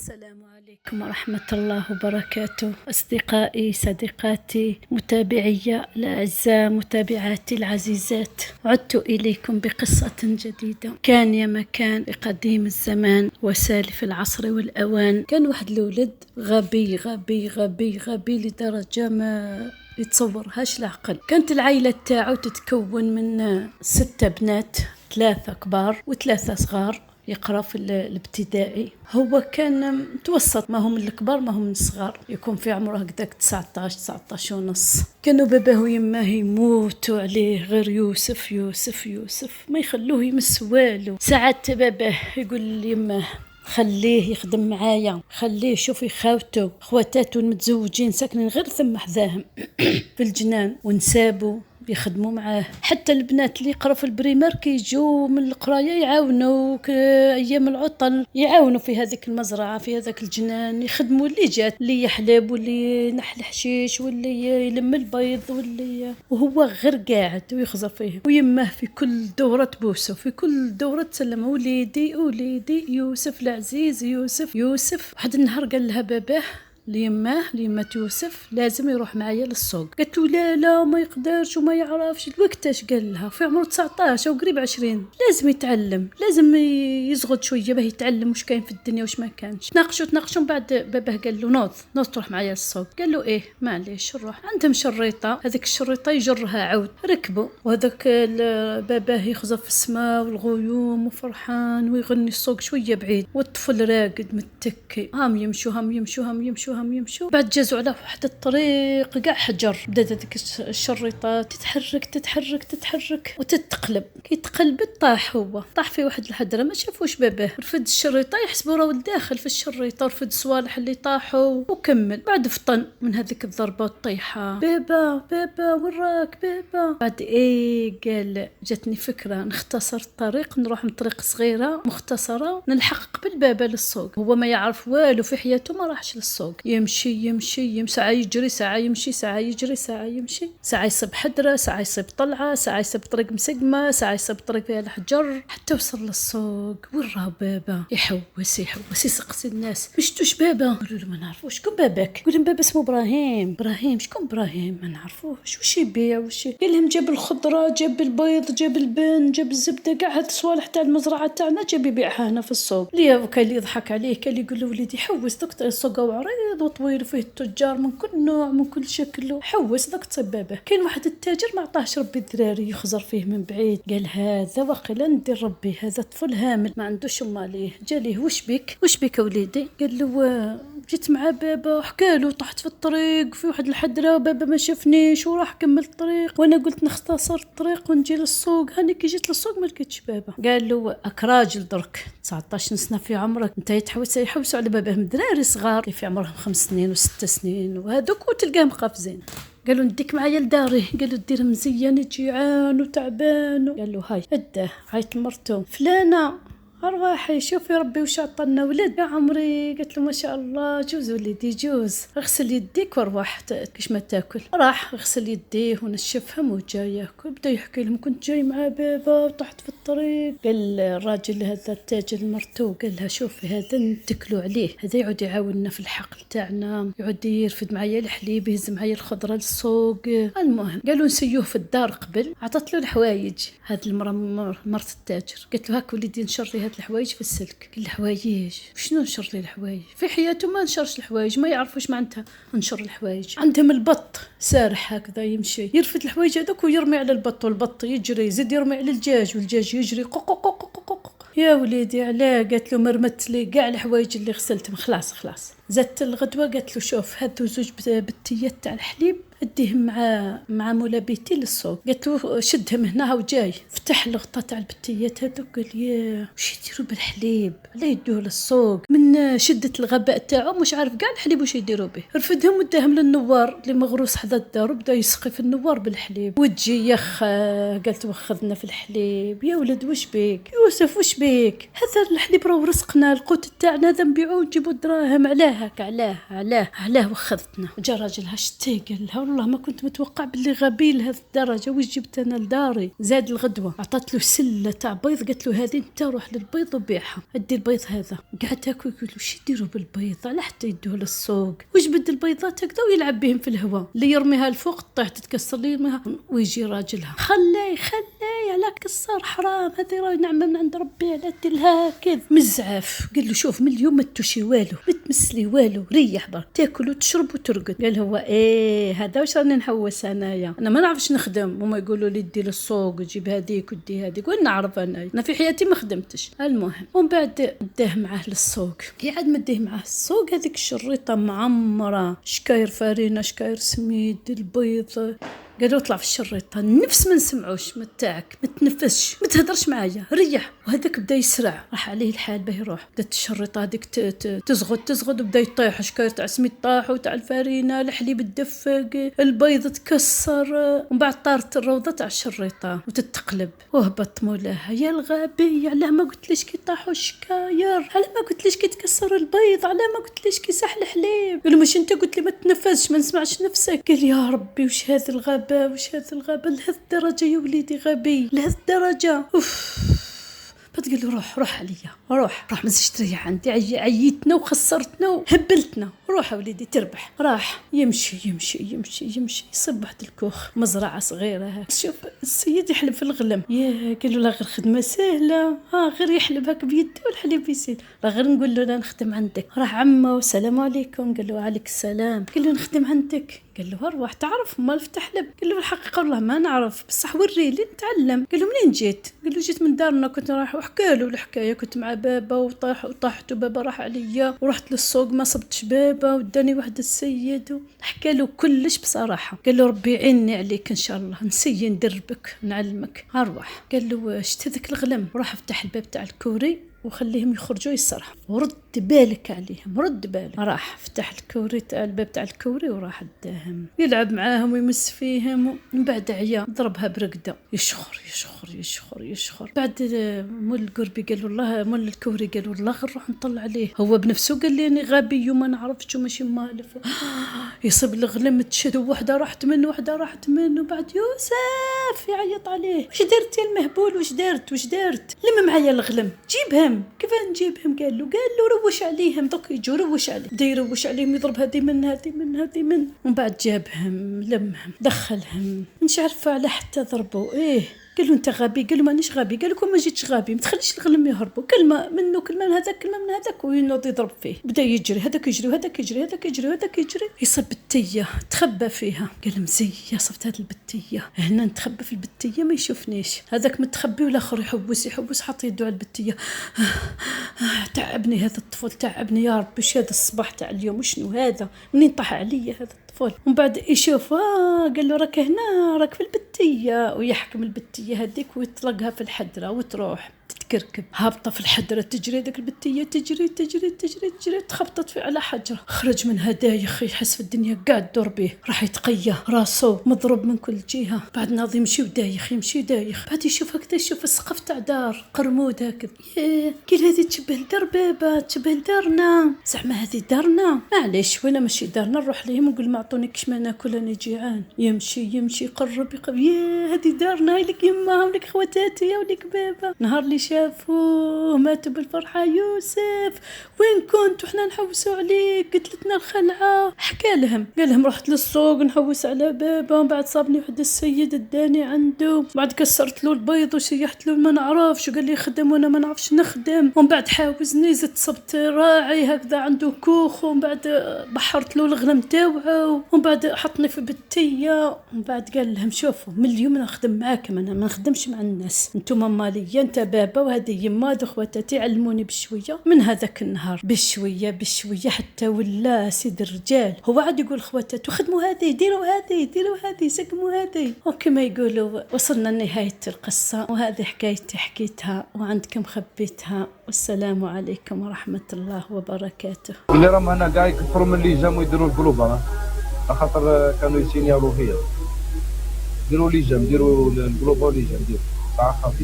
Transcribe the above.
السلام عليكم ورحمة الله وبركاته. أصدقائي صديقاتي متابعي الأعزاء متابعاتي العزيزات، عدت إليكم بقصة جديدة. كان يا مكان بقديم الزمان وسالف العصر والأوان، كان واحد الولد غبي غبي غبي غبي لدرجة ما يتصورهاش العقل. كانت العائلة تاعو تتكون من 6 بنات، 3 كبار و3 صغار يقرأ في الابتدائي. هو كان متوسط، ما هم الكبار ما هم الصغار، يكون في عمره هكذاك 19 ونص. كانوا باباه ويماه يموتوا عليه، غير يوسف يوسف يوسف، ما يخلوه يمس والو. ساعات باباه يقول ليماه خليه يخدم معايا، خليه يشوف خاوته خواتاته المتزوجين ساكنين غير ثم حذاهم في الجنان، ونسابوا بيخدموا معاه. حتى البنات اللي يقرأوا في البريمير كيجوا من القرايه يعاونوا، ايام العطل يعاونوا في هذيك المزرعه في هذاك الجنان، يخدموا اللي جات، اللي يحلب واللي ينحل حشيش واللي يلم البيض وهو غير قاعد ويخزر فيه. ويمه في كل دوره تبوسه، في كل دوره تسلم وليدي وليدي يوسف العزيز يوسف يوسف. واحد النهار قال لها باباه ليماه يوسف لازم يروح معايا للسوق. قالت له لا ما يقدرش وما يعرفش. الوقتاش قال لها في عمره 19 او قريب 20، لازم يتعلم، لازم يزغد شويه باه يتعلم واش كاين في الدنيا واش ما كانش. تناقشوا من بعد باباه قال له نوض تروح معايا للسوق. قال له ايه معليش نروح. عندهم شريطه، هذيك الشريطه يجرها عود. ركبوا وهذاك باباه يخزف في السماء والغيوم وفرحان ويغني السوق شويه بعيد، والطفل راقد متكي. هم يمشوا بعد جازوا على واحد الطريق قاع حجر. بدات هذيك الشريطه تتحرك وتتقلب. كي تقلبت طاح في واحد الحدره، ما شافوش باباه. رفد الشريطه يحسبوا راه داخل في الشريطه، رفد الصوالح اللي طاحوا وكمل. بعد فطن من هذيك الضربه والطيحه. بابا وراك بابا. بعد قال جاتني فكره، نختصر الطريق، نروح من طريق صغيره مختصره نلحق قبل بابا للسوق. هو ما يعرف والو في حياته، ما راحش للسوق. يمشي ساعة يجري، ساعة يمشي، ساعة يجري، ساعة يمشي، ساعة يصيب حدرة، ساعة يصيب طلعة، ساعة يصيب طريق مسقمة، ساعة يصيب طريق فيها الحجر، حتى وصل للسوق. وين راه بابا؟ يحوس يسقسي الناس مشتوش بابا. قالوا له ما نعرفوش. شكون باباك؟ قال لهم بابا اسمه ابراهيم. شكون ابراهيم؟ ما نعرفوش. وش يبيع قال لهم جاب الخضرة، جاب البيض، جاب البن، جاب الزبدة، كاع هاد الصوالح تاع المزرعة تاعنا جاب يبيعها هنا في السوق. كان يضحك عليه، كان يقول له وليدي حوس دكتور، السوق وعريض وطويل وفيه التجار من كل نوع من كل شكل، حوس داك تصيب بابه. كاين واحد التاجر ما عطاهش ربي الدراري، يخزر فيه من بعيد. قال هذا واقيلا ندير ربي، هذا طفل هامل ما عندوش ماليه. جاليه وش بك وليدي؟ قال له جيت مع بابا وحكاله، طحت في الطريق في واحد الحدره، بابا ما شافنيش وراح كمل الطريق، وانا قلت نختصر الطريق ونجي للسوق. هاني كي جيت للسوق ما لقيتش بابا. قال له راجل درك 19 سنه في عمرك، انت يحوسوا على باباهم دراري صغار في عمرهم 5 سنين و6 سنين وهذوك، وتلقاهم قافزين. قالوا نديك معايا لداري. قالوا دير مزيان جيعان وتعبان. قال له هاي اداه. عيط مرته فلانه ارواحي شوفي ربي وش عطانا ولد يا عمري. قالت له ما شاء الله جوز وليدي جوز، اغسل يديك وارواح كش ما تاكل. راح غسل يديه ونشفهم وجا ياكل. بدا يحكي لهم كنت جاي مع بابا وطحت في الطريق. قال الراجل هذا التاجر مرتو قال لها شوفي هذا نتكلوا عليه، هذا يعود يعاوننا في الحقل تاعنا، يعود يرفد معايا الحليب، يهز معايا الخضره للسوق. المهم قالوا نسيوه في الدار قبل. عطت له الحوايج هذه المراه مرت التاجر. قالت له هاك وليدي نشري هاد الحوايج في السلك. قال الحوايج شنو نشر لي الحوايج؟ في حياته ما نشرش الحوايج، ما يعرفوش معناتها نشر الحوايج. عندهم البط سارح هكذا يمشي يرفد الحوايج هذوك ويرمي على البط، والبط يجري يزيد يرمي على الدجاج، والدجاج يجري قق. يا وليدي علاه؟ قالت له مرمت لي كاع الحوايج اللي غسلتهم خلاص. زادت الغدوه قالت له شوف هادو 2 بتيات تاع الحليب اديهم مع مولا بيتي للسوق. قالت له شدهم هنا وجاي. فتح الغطاء تاع البتيات هذوك قال يا وش يديروا بالحليب؟ لا يدوه للسوق. من شده الغباء تاعو مش عارف كاع الحليب وش يديروا به. رفدهم وداهم للنوار اللي مغروس حدا الدار، وبدا يسقي في النوار بالحليب. وتجي يخ قالت وخذنا في الحليب. يا ولد وش بيك يوسف وش بيك؟ هذا الحليب راه رزقنا، القوت تاعنا هذا نبيعوه نجيبوا دراهم. علاه وخذتنا. جا راجلها شتي قال لها والله ما كنت متوقع باللي غبي لهذه الدرجة، وش جبت أنا لداري. زاد الغدوة عطت له سلة تاع بيض، قالت له هذه انت روح للبيض وبيعها، ادي البيض هذا. قعد تاكل يقول له وش يديروا بالبيض، على حتى يدوه للسوق، وش بد البيضات هكذا ويلعب بهم في الهواء، اللي يرميها الفوق طيح تتكسر، اللي يرميها. ويجي راجلها خلي على كسر، حرام هذه راي نعمة من عند ربي، على لها كذا مزعف. قال له شوف من اليوم ما تشي والو، ما تمسلي والو، ريح برك تاكل وتشرب وترقد. قال هو هذا واش راني نحوس انايا، انا ما نعرفش نخدم، وما يقولوا لي دي للسوق وجيب هذيك ودي هذيك، وين نعرف انا في حياتي ما خدمتش. المهم ومن بعد داه معاه للسوق، قاعد مديه معاه السوق، هذيك الشريطه معمره، شكاير فارينه، شكاير سميد، البيض. قالوا اطلع في الشريطه، النفس ما نسمعوش، ما تاعك ما تنفسش، ما تهدرش معايا، ريح. وهذاك بدا يسرع، راح عليه الحال به يروح. بدات الشريطه هذيك تزغد وبدا يطيح، شكاير تاع سميد طاحوا، تاع الفارينه، الحليب تدفق، البيض تكسر. ومن بعد طارت الروضه تاع الشريطه وتتقلب، وهبط مولاها يا الغبي، علاه ما قلت ليش كي طاحوا الشكاير، علاه ما قلت ليش كي تكسر البيض، علاه ما قلت ليش كي ساح الحليب. قال له مش انت قلت لي ما تنفسش، ما نسمعش نفسك. قال يا ربي وش هذا الغباء، وش هذا الغباء، لهذه الدرجة يا وليدي غبي، لهذه الدرجة. فتقول له روح عليا، روح ما تجيش تريح عندي، عيتنا وخسرتنا وهبلتنا، روح يا وليدي تربح. راح يمشي يصب واحد الكوخ، مزرعة صغيرة. شوف السيد يحلب في الغلم، قال له لا غير خدمة سهلة، غير يحلب هك بيده والحليب يسيل، لا غير نقول له لا نخدم عندك. راح عمه السلام عليكم، قال له عليك السلام. قال له نخدم عندك، قال له اروح تعرف ما تحلب. قال له الحقيقه والله ما نعرف، بصح وري لي نتعلم. قال له منين جيت؟ قال له جيت من دارنا، كنت رايح. وحكى له الحكايه، كنت مع بابا وطاحت وبابا راح عليا، ورحت للسوق ما صبتش بابا، وداني واحد السيد، حكى له كلش بصراحه. قال له ربي يعيني عليك ان شاء الله، نسي ندربك نعلمك، اروح. قال له شت هذاك الغلم، روح فتح الباب تاع الكوري وخليهم يخرجوا يسرحوا، ورد بالك عليهم، رد بالك. راح فتح الكوري تاع الباب تاع الكوري وراح اداهم يلعب معاهم ويمس فيهم. ومن بعد عيا ضربها برقده، يشخر. بعد مول القربي قال والله، مول الكوري قال والله غير نروح نطلع عليه، هو بنفسه قال لي اني غبي وما نعرفش وماشي مالف. يصيب الغلم تشد، وحده راحت منه. بعد يوسف يعيط عليه، وش درت يا المهبول، وش درت لما معايا الغلم، جيبهم. كيف نجيبهم؟ قال له روش عليهم، دوك يجوا روش عليه، بدا يروش عليهم، يضرب هذه من. ومن بعد جابهم لمهم دخلهم، مش عارفه على حتى ضربوا. قال له انت غبي، قال له مانيش غبي، قال لكم ما جيتش غبي، ما تخليش الغلم يهربوا، كلمه منه كلمه من هذاك كلمه من هذاك، وينوض يضرب فيه. بدا يجري، هذاك يجري، يصب التيه تخبى فيها. قال مزيه صفت هذه البتيه هنا، نتخبى في البتيه ما يشوفنيش. هذاك متخبي والاخر يحوس حط يده على البتيه. تعبني هذا الطفل، تعبني يا رب، وش هذا الصباح تاع اليوم، وشنو هذا، منين طاح عليا هذا الطفل. ومن بعد يشوف قال له راك هنا، راك في البتيه، ويحكم البتيه هذيك ويطلقها في الحدره وتروح تتكركب، هابطه في الحدره تجري، ذاك البتيه تجري تخبطت في على حجره، خرج منها دايخ، يحس في الدنيا قاعد دور به، راح يتقيا راسه مضروب من كل جهه. بعد ناض يمشي ودايخ، بعد يشوف هكذا، يشوف السقف تاع دار قرمود هكذا. قال هذه تشبه لدار بابا، تشبه لدارنا، زعما هذه دارنا، معليش وين ماشي دارنا، نروح لهم ونقول ما عطوني كش ما ناكل انا جيعان. يمشي يقرب هذه دارنا، لك يما ولك خواتاتي يا ولك بابا. نهار اللي شافوه ماتوا بالفرحة. يوسف وين كنت وحنا نحوسوا عليك، قتلتنا الخلعة. حكى لهم، قال لهم رحت للسوق نحوس على بابا، ومن بعد صابني واحد السيد اداني عنده، بعد كسرت له البيض وسيحت له ما نعرفش، وقال لي خدم وانا ما نعرفش نخدم، ومن بعد حاوزني زدت صبت راعي هكذا عنده كوخ، ومن بعد بحرت له الغنم تاوعه، ومن بعد حطني في بتية. ومن بعد قال لهم شوفوا من اليوم نخدم معاكم، انا ما نخدمش مع الناس، انتم مالية، انت بابا وهذه يما خواتاتي علموني بشويه. من هذاك النهار بشويه حتى ولا سيد الرجال هو عاد يقول خواتاتو خدموا هذه، ديروا هذه سقموا هذه. وكما يقولوا وصلنا لنهايه القصه، وهذه حكايتي حكيتها وعندكم خبيتها، والسلام عليكم ورحمه الله وبركاته. اللي راهم هنا كاع يكثروا من اللي جاموا يديروا القلوبه، خاطر كانوا يسينيالو فيا، ديروا القلوبه ديروا صح خاطر